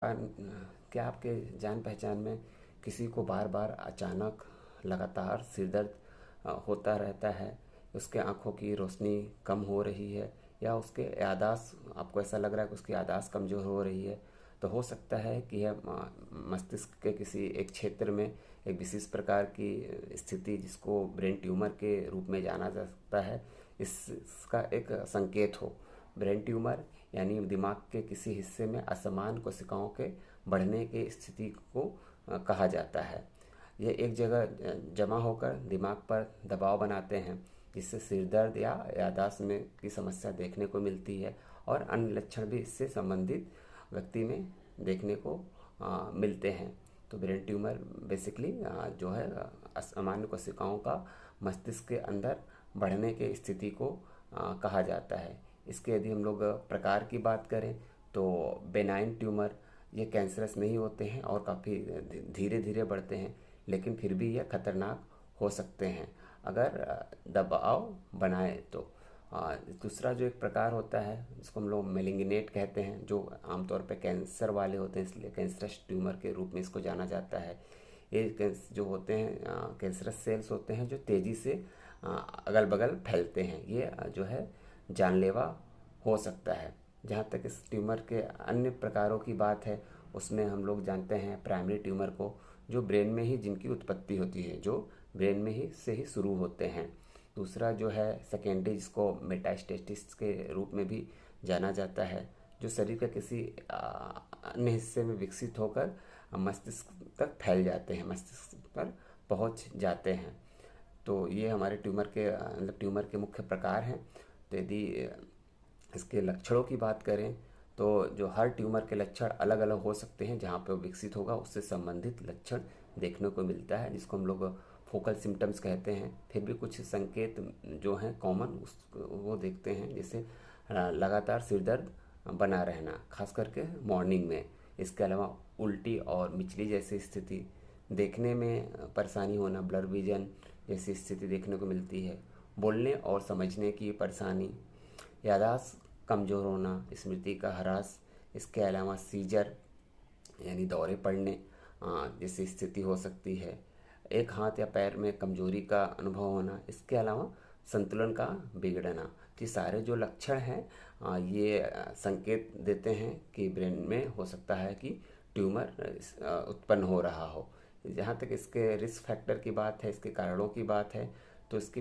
क्या आपके जान पहचान में किसी को बार बार अचानक लगातार सिर दर्द होता रहता है? उसके आंखों की रोशनी कम हो रही है, या उसके याददाश्त, आपको ऐसा लग रहा है कि उसकी याददाश्त कमज़ोर हो रही है? तो हो सकता है कि यह मस्तिष्क के किसी एक क्षेत्र में एक विशेष प्रकार की स्थिति, जिसको ब्रेन ट्यूमर के रूप में जाना जा सकता है, इसका एक संकेत हो। ब्रेन ट्यूमर यानी दिमाग के किसी हिस्से में असमान कोशिकाओं के बढ़ने की स्थिति को कहा जाता है। ये एक जगह जमा होकर दिमाग पर दबाव बनाते हैं, जिससे सिर दर्द या याददाश्त में की समस्या देखने को मिलती है, और अन्य लक्षण भी इससे संबंधित व्यक्ति में देखने को मिलते हैं। तो ब्रेन ट्यूमर बेसिकली जो है असामान्य कोशिकाओं का मस्तिष्क के अंदर बढ़ने की स्थिति को कहा जाता है। इसके यदि हम लोग प्रकार की बात करें तो बेनाइन ट्यूमर ये कैंसरस नहीं होते हैं और काफ़ी धीरे धीरे बढ़ते हैं, लेकिन फिर भी यह खतरनाक हो सकते हैं अगर दबाव बनाए तो। दूसरा जो एक प्रकार होता है जिसको हम लोग मेलिग्नेट कहते हैं, जो आमतौर पर कैंसर वाले होते हैं, इसलिए कैंसरस ट्यूमर के रूप में इसको जाना जाता है। ये जो होते हैं कैंसरस सेल्स होते हैं जो तेज़ी से अगल बगल फैलते हैं। ये जो है जानलेवा हो सकता है। जहाँ तक इस ट्यूमर के अन्य प्रकारों की बात है, उसमें हम लोग जानते हैं प्राइमरी ट्यूमर को, जो ब्रेन में ही जिनकी उत्पत्ति होती है, जो ब्रेन में ही से ही शुरू होते हैं। दूसरा जो है सेकेंडरी, जिसको मेटास्टेसिस के रूप में भी जाना जाता है, जो शरीर के किसी अन्य हिस्से में विकसित होकर मस्तिष्क तक फैल जाते हैं, मस्तिष्क पर पहुंच जाते हैं। तो ये हमारे ट्यूमर के मतलब ट्यूमर के मुख्य प्रकार हैं। तो यदि इसके लक्षणों की बात करें तो जो हर ट्यूमर के लक्षण अलग अलग हो सकते हैं, जहाँ पे वो विकसित होगा उससे संबंधित लक्षण देखने को मिलता है, जिसको हम लोग फोकल सिम्टम्स कहते हैं। फिर भी कुछ संकेत जो हैं कॉमन उस वो देखते हैं, जैसे लगातार सिर दर्द बना रहना, खास करके मॉर्निंग में। इसके अलावा उल्टी और मिचली जैसी स्थिति, देखने में परेशानी होना, ब्लर विजन जैसी स्थिति देखने को मिलती है, बोलने और समझने की परेशानी, याददाश्त कमज़ोर होना, स्मृति का ह्रास। इसके अलावा सीजर यानी दौरे पड़ने जैसी स्थिति हो सकती है, एक हाथ या पैर में कमजोरी का अनुभव होना। इसके अलावा संतुलन का बिगड़ना। तो ये सारे जो लक्षण हैं ये संकेत देते हैं कि ब्रेन में हो सकता है कि ट्यूमर उत्पन्न हो रहा हो। जहाँ तक इसके रिस्क फैक्टर की बात है, इसके कारणों की बात है, तो इसकी